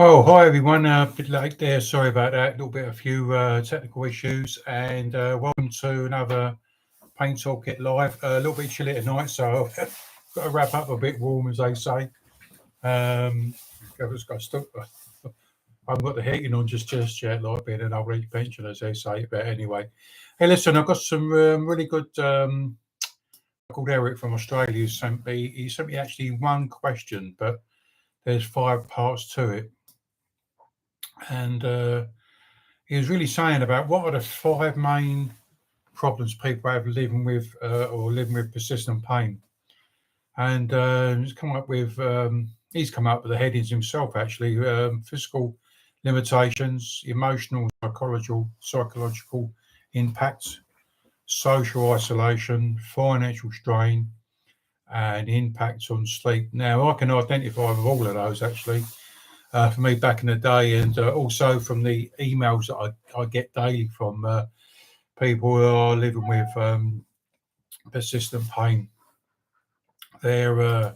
Oh, hi everyone. A bit late there. Sorry about that. A few technical issues, and welcome to another Paint Toolkit live. A little bit chilly tonight, so I've got to wrap up a bit warm, as they say. I've just got stuck. I haven't got the heating on just yet, like being an old age pensioner, as they say. But anyway, hey, listen, I've got some really good. Called Eric from Australia who sent me. He sent me actually one question, but there's five parts to it, and he was really saying about what are the five main problems people have living with or living with persistent pain. And he's come up with the headings himself actually: physical limitations, emotional, psychological impacts, social isolation, financial strain, and impacts on sleep. Now I can identify with all of those actually. For me back in the day, and also from the emails that I get daily from people who are living with persistent pain. They're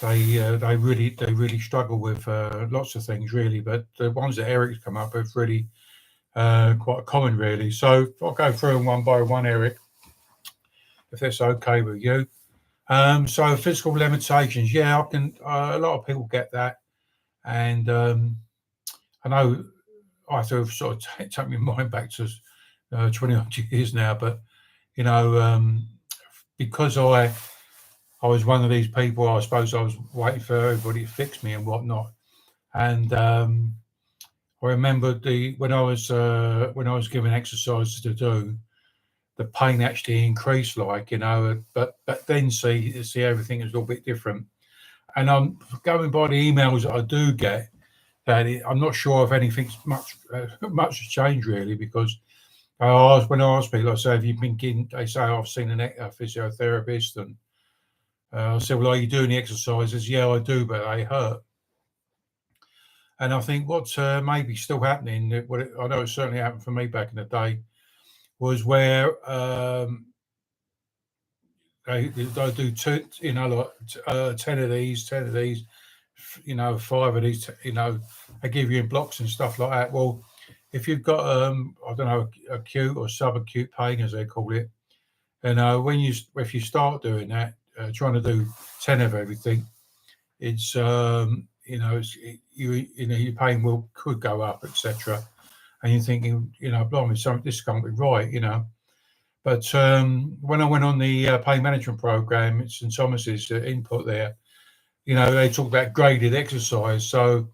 they really struggle with lots of things really, but the ones that Eric's come up with really quite common really. So I'll go through them one by one, Eric, if that's okay with you. So physical limitations, yeah, I can. A lot of people get that, and I know I have to sort of take my mind back to 20 odd years now, but you know, because I was one of these people, I suppose I was waiting for everybody to fix me and whatnot. And I remember when I was given exercises to do, the pain actually increased, like but then see everything is a little bit different. And I'm going by the emails that I do get. I'm not sure if anything's much has changed really, because when I ask people, I say, "Have you been getting?" They say, "I've seen a physiotherapist," and I said, "Well, are you doing the exercises?" "Yeah, I do, but they hurt." And I think what's maybe still happening, I know it certainly happened for me back in the day, was where they do two, like 10 of these, five of these, they give you in blocks and stuff like that. Well, if you've got, I don't know, acute or subacute pain, as they call it, and if you start doing that, trying to do 10 of everything, it's your pain could go up, etc. And you're thinking, blimey, this can't be right. But when I went on the pain management program at St Thomas's input there, they talk about graded exercise. So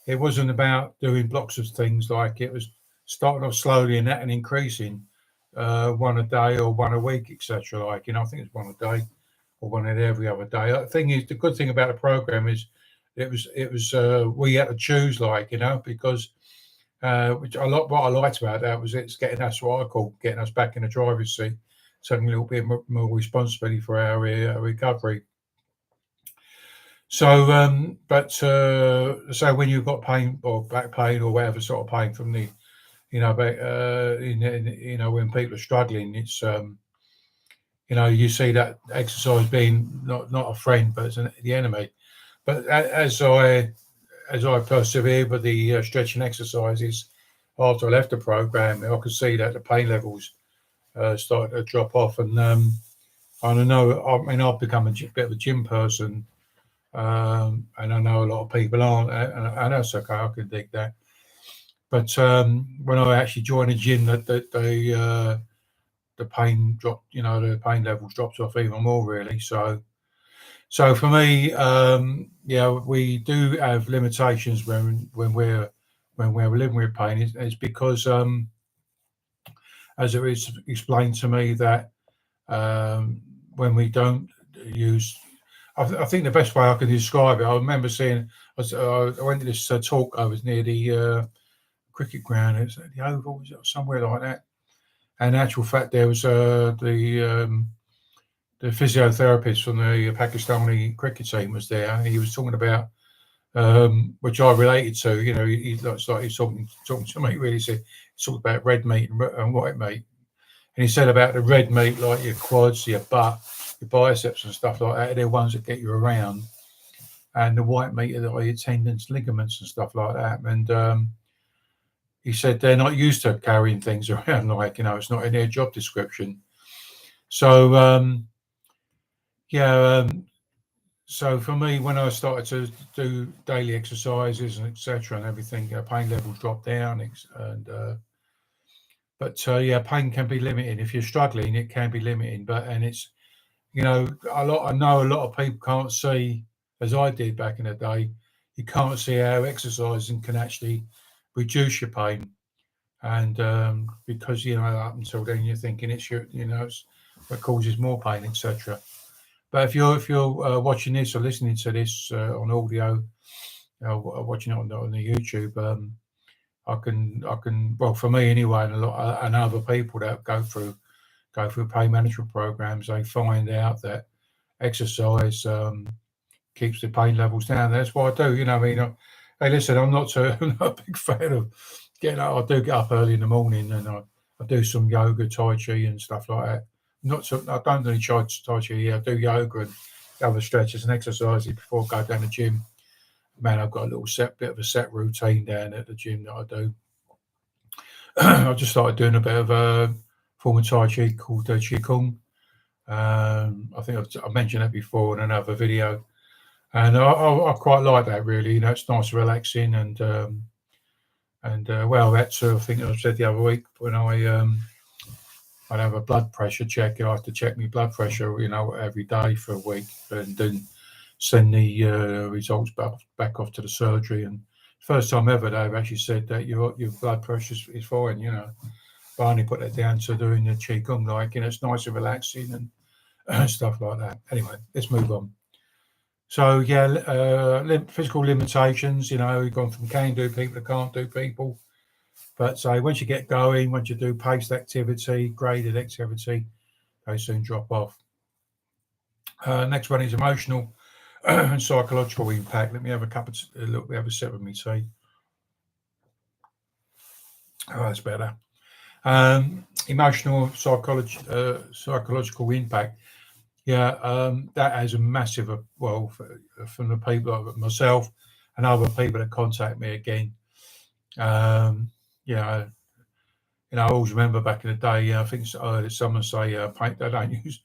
it wasn't about doing blocks of things, like it was starting off slowly and increasing one a day or one a week, etc. I think it's one a day or one every other day. The good thing about the program is it was we had to choose, because what I liked about that was it's getting us, what I call getting us back in the driver's seat, taking a little bit more responsibility for our recovery. So, so when you've got pain or back pain or whatever sort of pain from the, when people are struggling, it's you see that exercise being not a friend, but it's the enemy. But as I persevered with the stretching exercises after I left the program, I could see that the pain levels started to drop off. And I know, I've become a bit of a gym person, and I know a lot of people aren't, and that's okay. I can dig that. But when I actually joined a gym, the pain dropped. The pain levels dropped off even more, really. So for me, we do have limitations when we're living with pain. It's because, as it is explained to me, that when we don't use, I think the best way I can describe it, I remember seeing, I went to this talk. I was near the cricket ground. It's at the Oval, somewhere like that. And in actual fact, there was the physiotherapist from the Pakistani cricket team was there, and he was talking about, which I related to. He looks like he's talking to me. Really, he talked about red meat and white meat, and he said about the red meat, like your quads, your butt, your biceps, and stuff like that. They're ones that get you around, and the white meat of the tendons, ligaments, and stuff like that. And he said they're not used to carrying things around, like, it's not in their job description. So so for me, when I started to do daily exercises and etc. and everything, pain levels dropped down. But pain can be limiting. If you're struggling, it can be limiting. And it's, I know a lot of people can't see, as I did back in the day, you can't see how exercising can actually reduce your pain. And because, up until then you're thinking it's it's what causes more pain, etc. But if you're watching this or listening to this on audio, watching it on the YouTube, I can well, for me anyway, and other people that go through pain management programs, they find out that exercise keeps the pain levels down. That's what I do. Hey, listen, I'm not a big fan of getting up. I do get up early in the morning and I do some yoga, tai chi, and stuff like that. I don't really tai chi. Yeah, I do yoga and other stretches and exercises before I go down the gym. Man, I've got a bit of a set routine down at the gym that I do. I just started doing a bit of a form of tai chi called Qigong. I think I've mentioned that before in another video, and I quite like that. Really, it's nice, relaxing, and well, that's I think I said the other week when I'd have a blood pressure check. I have to check my blood pressure, every day for a week, and then send the results back off to the surgery. And first time ever they've actually said that your blood pressure is fine. But I only put that down to doing the Qigong, it's nice and relaxing and stuff like that. Anyway, let's move on. So physical limitations. We've gone from can do people to can't do people. But once you get going, once you do paced activity, graded activity, they soon drop off. Next one is emotional and psychological impact. Let me have have a sip of me tea. Oh, that's better. Emotional psychological impact. That has a massive, from the people like myself and other people that contact me again. I always remember back in the day. I think I heard someone say, "Pain, they don't use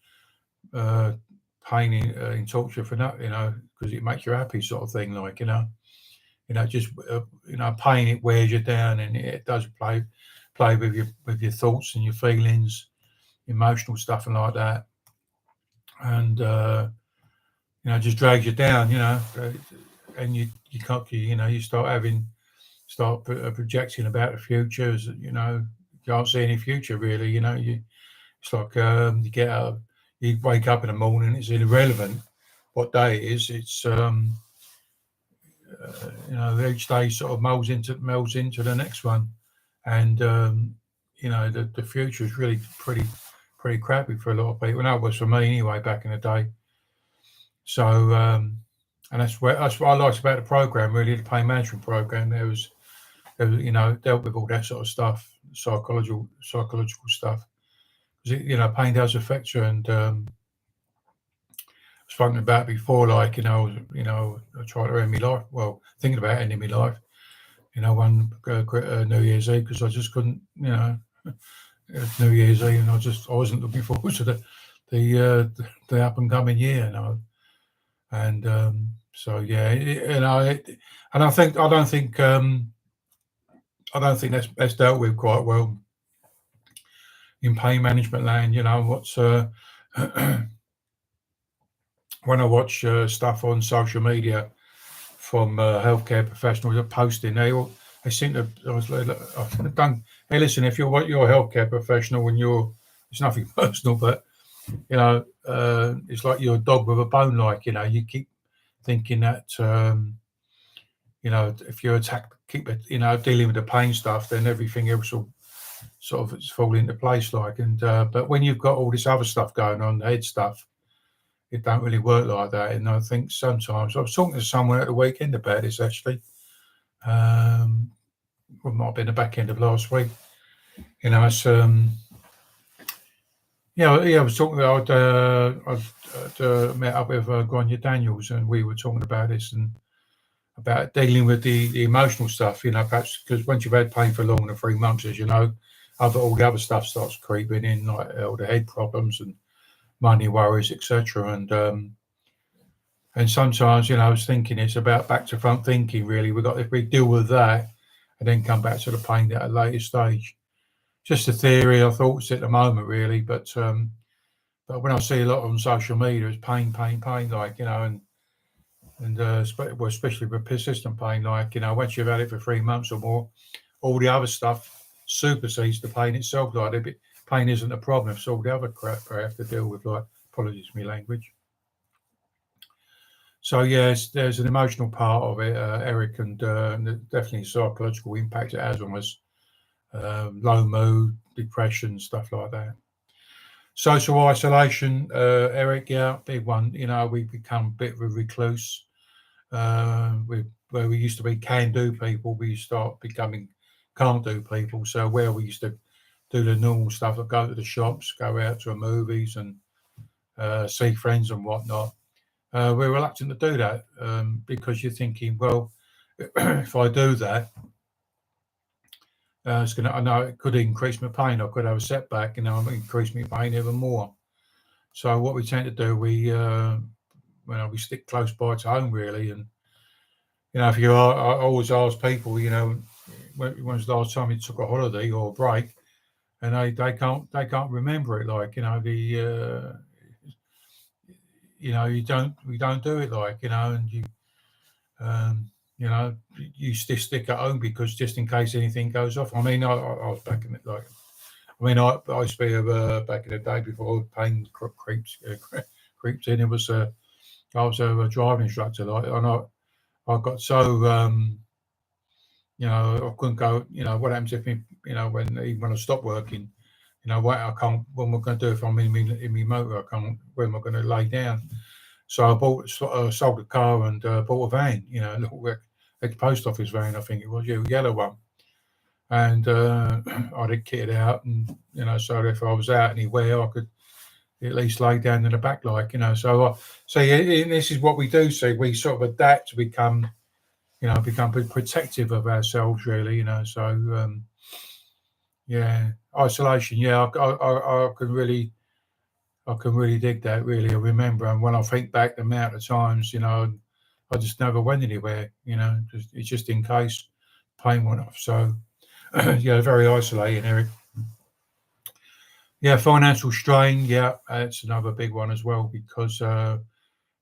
pain in torture for that, because it makes you happy, sort of thing." Just pain, it wears you down, and it does play with your thoughts and your feelings, emotional stuff, and like that, and just drags you down, and you can't, you start projecting about the future. You can't see any future really. It's like you get up, you wake up in the morning, it's irrelevant what day it is. It's each day sort of melds into the next one, and the future is really pretty crappy for a lot of people. And that was for me anyway back in the day. So and that's what I liked about the program, really, the pain management program. There was dealt with all that sort of stuff, psychological stuff. Because pain does affect you, and I've spoken about before, I tried to end my life. Well, thinking about ending my life, one New Year's Eve, because I just couldn't, New Year's Eve, and I wasn't looking forward to the up and coming year, and so yeah, and I don't think that's dealt with quite well in pain management land. What's when I watch stuff on social media from healthcare professionals that posting, they seem to. I've done. Hey, listen, if you're a healthcare professional and it's nothing personal, but it's like you're a dog with a bone. You keep thinking that if you're keep it, dealing with the pain stuff, then everything else will sort of fall into place. But when you've got all this other stuff going on, the head stuff, it don't really work like that. And I think sometimes I was talking to someone at the weekend about this actually. It might have been the back end of last week. It's Yeah, I was talking. I'd met up with Grania Daniels, and we were talking about this and about dealing with the emotional stuff. Perhaps because once you've had pain for longer than 3 months, as you know, all the other stuff starts creeping in, like all the head problems and money worries, etc. And sometimes, I was thinking it's about back to front thinking. Really, if we deal with that, and then come back to the pain at a later stage. Just a theory, or thoughts at the moment, really, but when I see a lot on social media, it's pain, pain, pain, especially with persistent pain, once you've had it for 3 months or more, all the other stuff supersedes the pain itself. Pain isn't a problem; it's all the other crap I have to deal with. Apologies for my language. So yes, there's an emotional part of it, Eric, and definitely psychological impact it has on us. Low mood, depression, stuff like that. Social isolation, Eric, yeah, big one. We become a bit of a recluse. Where we used to be can-do people, we start becoming can't-do people. So where we used to do the normal stuff, like go to the shops, go out to the movies, and see friends and whatnot, we're reluctant to do that because you're thinking, well, if I do that, I know it could increase my pain. I could have a setback, increase my pain even more. So what we tend to do, we stick close by to home, really. And if I always ask people, when's the last time you took a holiday or a break, and they can't remember it. We don't do it, and um, you stick at home because just in case anything goes off. I mean, I was back in it I used to be back in the day before pain creeps in. I was a driving instructor, and I got so I couldn't go. What happens if me, when I stop working, what I can't. What am I going to do if I'm in my motor? I can't. Where am I going to lay down? So I sold a car and bought a van. A little post office van, I think it was, a yellow one. And I did kit it out, and so if I was out anywhere, I could at least lay down in the back, So yeah, this is what we do. See, we sort of adapt to become protective of ourselves, really. Yeah, isolation. Yeah, I can really dig that. Really, I remember, and when I think back the amount of times, I just never went anywhere. It's just in case pain went off. So yeah, very isolating, Eric. Yeah, financial strain. Yeah, that's another big one as well because for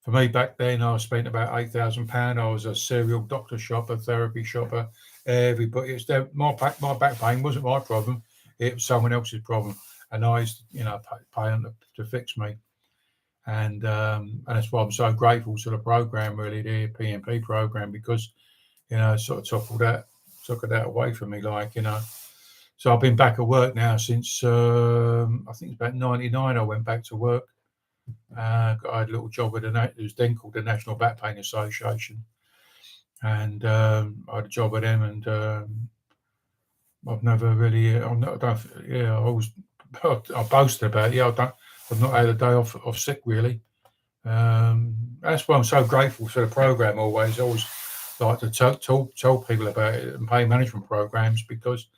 me back then, I spent about £8,000. I was a serial doctor shopper, therapy shopper. Everybody, my back pain wasn't my problem; it was someone else's problem, and I used to, pay them to fix me. And that's why I'm so grateful to the program, really, the PMP program, because sort of took that away from me, So I've been back at work now since I think it's about '99. I went back to work. I had a little job with it was then called the National Back Pain Association, and I had a job with them, and I've never really, I always, I boasted about it. I've not had a day off sick, really. That's why I'm so grateful for the program. Always like to tell people about it and pain management programs because,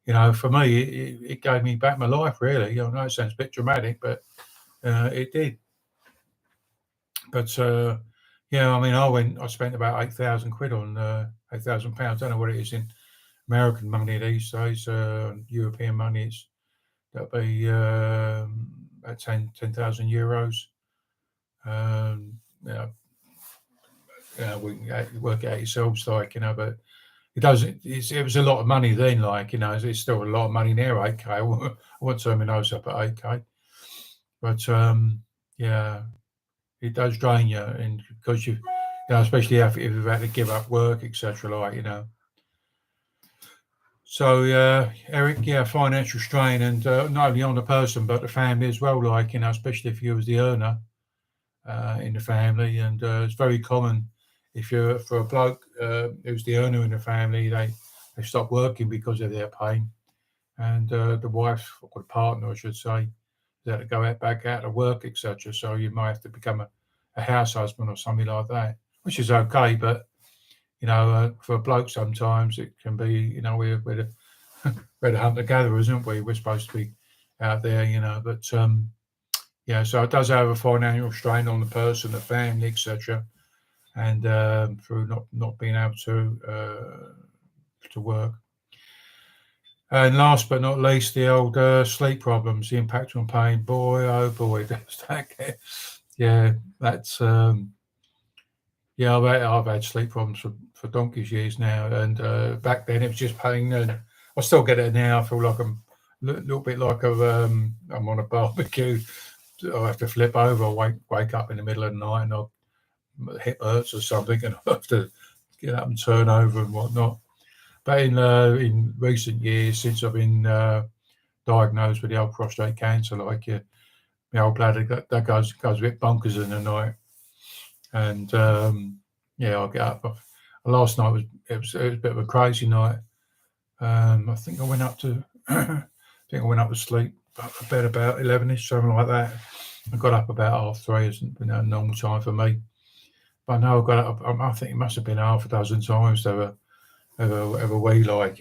for me, it gave me back my life, really. I know it sounds a bit dramatic, but it did. But yeah, I mean, I spent about £8,000 on £8,000. I don't know what it is in American money these days. European money, that'll be about 10,000 euros. You know, we can work it out yourselves, but it doesn't. It was a lot of money then, it's still a lot of money now. 8K. I won't turn my nose up at 8K, but yeah, it does drain you, and because especially if you've had to give up work, etc. So, Eric, yeah, financial strain, and not only on the person but the family as well. Especially if you was the earner in the family, and it's very common if you're for a bloke who's the earner in the family, they stop working because of their pain, and the wife or the partner, I should say, that to go back out to work, etc. So you might have to become a house husband or something like that, which is okay. But for a bloke, sometimes it can be, we're the we're the hunter gatherers, aren't we? We're supposed to be out there, But so it does have a financial strain on the person, the family, etc. And through not being able to work. And last but not least, the old sleep problems, the impact on pain. Boy, oh boy, does that get. Yeah, that's. I've had sleep problems for donkey's years now, and back then it was just pain, and I still get it now. I feel like I'm a little bit like I'm on a barbecue. I have to flip over, wake up in the middle of the night, and my hip hurts or something, and I have to get up and turn over and whatnot. But in recent years, since I've been diagnosed with the old prostate cancer, like my old bladder that goes a bit bonkers in the night, and I'll get up. Last night it was a bit of a crazy night. I think I went up to sleep a bed about 11ish, something like that. I got up about 3:30. Isn't a normal time for me. But I know I got up. I think it must have been half a dozen times to have a wee, like.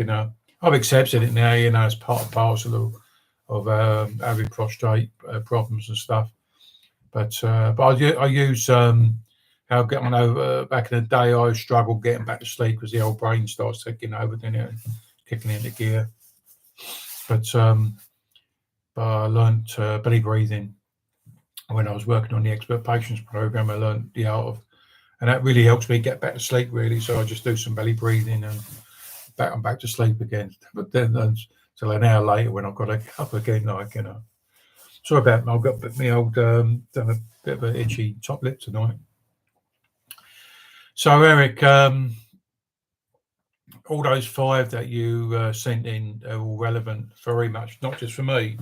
I've accepted it now. It's part and parcel of having prostate problems and stuff. But I use how get on over back in the day. I struggled getting back to sleep because the old brain starts taking over, then it kicking into gear. But I learned belly breathing when I was working on the expert patients program. I learned the art of, and that really helps me get back to sleep. Really, so I just do some belly breathing and I'm back to sleep again. But then until an hour later when I've got to get up again, like. Sorry about I've got my old done a bit of an itchy top lip tonight. So Eric, all those 5 that you sent in are all relevant very much, not just for me,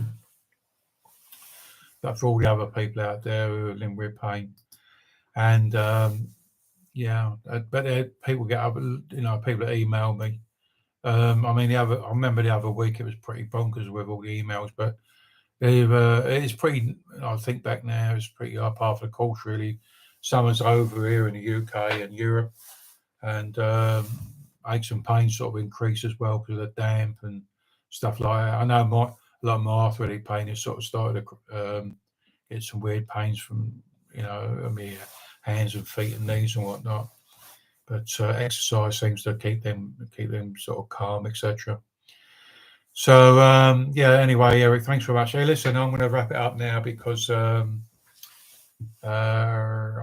but for all the other people out there who are living with pain. And but people get other, people that email me. I remember the other week it was pretty bonkers with all the emails, but it's pretty. I think back now, it's pretty up half the course really. Summer's over here in the UK and Europe, and aches and pains sort of increase as well because of the damp and stuff like that. I know a lot of my arthritic pain has sort of started to get some weird pains from my hands and feet and knees and whatnot. But exercise seems to keep them sort of calm, etc. So anyway, Eric, thanks very much. Hey, listen, I'm going to wrap it up now because I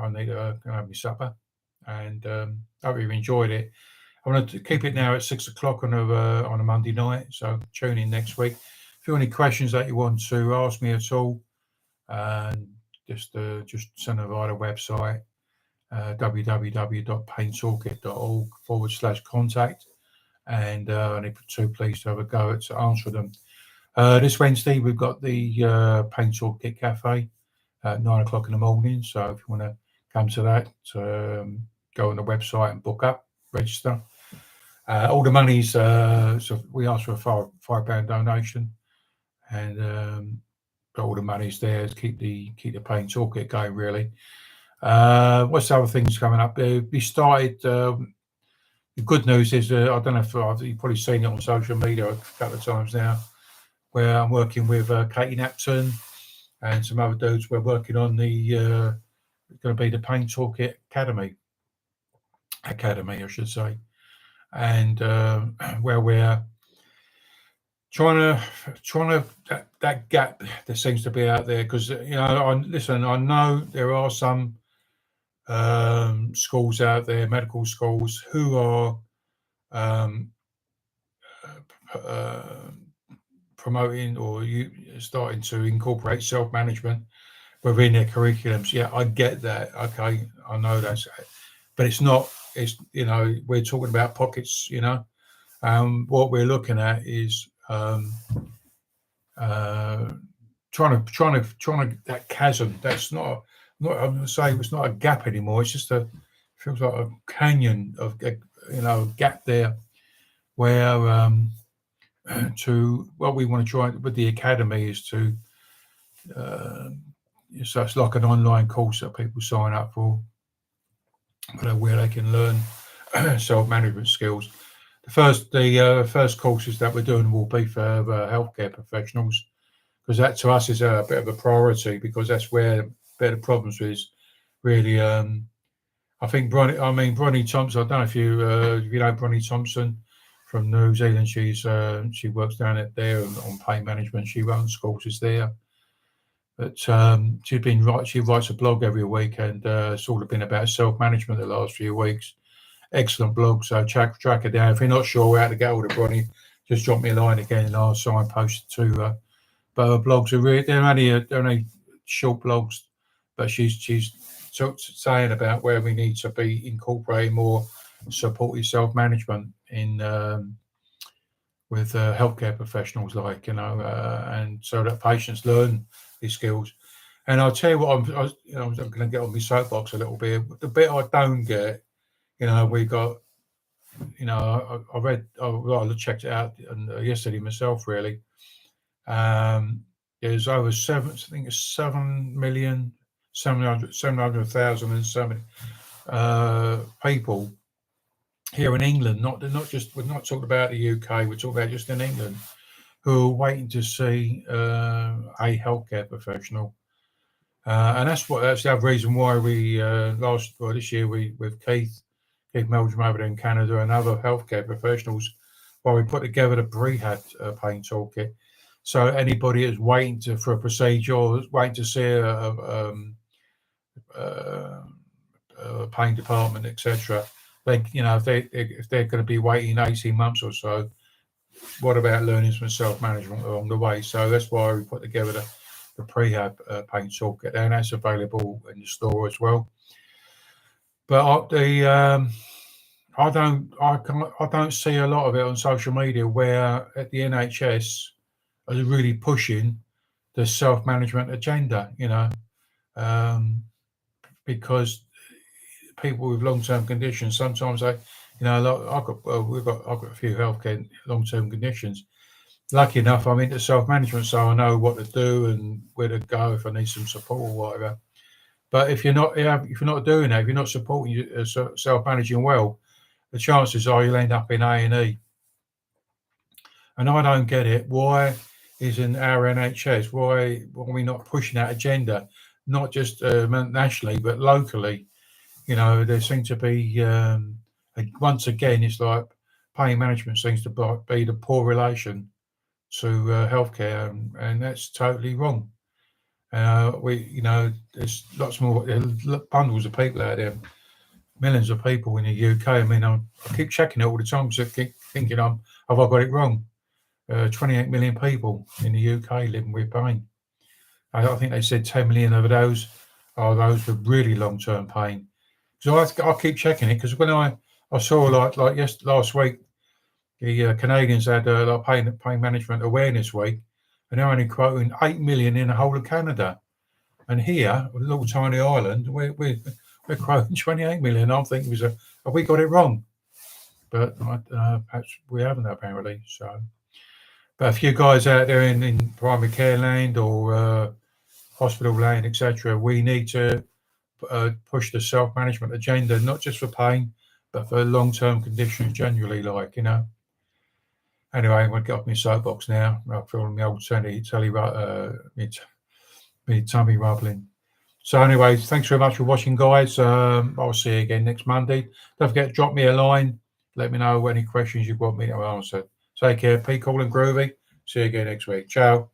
need to go have my supper, and hope you've enjoyed it. I want to keep it now at 6:00 on a Monday night, so tune in next week. If you have any questions that you want to ask me at all, just send them via the website, www.paintoolkit.org/contact. And I'd be too pleased to have a go at answer them. This Wednesday, we've got the Pain Toolkit Cafe at 9:00 in the morning. So if you want to come to that, go on the website and book up, register. All the money's, so we ask for a £5 donation, and all the money's there to keep the Pain Toolkit going, really. What's the other things coming up? We started. The good news is, I don't know if you've probably seen it on social media a couple of times now, where I'm working with Katie Napton and some other dudes. We're working on the going to be the Pain Toolkit Academy, I should say, and where we're trying to that gap that seems to be out there, because I know there are some schools out there, medical schools, who are promoting or starting to incorporate self-management within their curriculums. Yeah, I get that. Okay, I know that's, but it's not. It's we're talking about pockets. What we're looking at is trying to that chasm. That's not. I'm going to say it's not a gap anymore. It's just feels like a canyon of a gap there, where to what we want to try with the academy is to so it's like an online course that people sign up for, where they can learn self-management skills. The first courses that we're doing will be for healthcare professionals, because that to us is a bit of a priority, because that's where the problems is really. I think Bronnie Thompson. I don't know if you know Bronnie Thompson from New Zealand. She works down there on pain management. She runs courses there. But she writes a blog every week, and it's all been about self-management the last few weeks. Excellent blog, so track her down. If you're not sure how to get hold of Bronnie, just drop me a line again, and I'll signpost it to her. But her blogs are they're only short blogs, but she's saying about where we need to be incorporating more supportive self-management in with healthcare professionals, and so that patients learn these skills. And I'll tell you what, I'm going to get on my soapbox a little bit. The bit I don't get, we got, I checked it out yesterday myself, really. There's over 7,700,000 people here in England. We're not talking about the UK. We're talking about just in England, who are waiting to see a healthcare professional. And that's the other reason why we this year with Keith Meldrum over there in Canada and other healthcare professionals, why we put together the prehab pain toolkit. So anybody that's waiting for a procedure or waiting to see a pain department, etc., if they're going to be waiting 18 months or so, what about learning some self-management along the way? So that's why we put together the prehab pain toolkit, and that's available in the store as well. But I don't see a lot of it on social media where at the NHS are really pushing the self-management agenda, because people with long-term conditions, sometimes I've got a few healthcare long-term conditions. Lucky enough, I'm into self-management, so I know what to do and where to go if I need some support or whatever. But if you're not doing that, if you're not supporting self-managing well, the chances are you'll end up in A&E. And I don't get it. Why isn't our NHS? Why are we not pushing that agenda, not just nationally but locally? There seems to be once again, it's like pain management seems to be the poor relation to healthcare, and that's totally wrong. There's lots more bundles of people out there, millions of people in the UK. I mean, I keep checking it all the time, so thinking, have I got it wrong? 28 million people in the UK living with pain. I think they said 10 million of those are those with really long-term pain. So I keep checking it, because when I saw last week, the Canadians had pain management awareness week, and they're only quoting 8 million in the whole of Canada. And here, a little tiny island, we're quoting 28 million. I'm thinking, have we got it wrong? But perhaps we haven't, apparently. So, but if you guys out there in primary care land or hospital land, etc., we need to push the self-management agenda, not just for pain, but for long-term conditions generally, Anyway, I'm going to get off my soapbox now. I feel my old me tummy rubbling. So anyway, thanks very much for watching, guys. I'll see you again next Monday. Don't forget to drop me a line. Let me know any questions you want me to answer. Take care. Be cool and groovy. See you again next week. Ciao.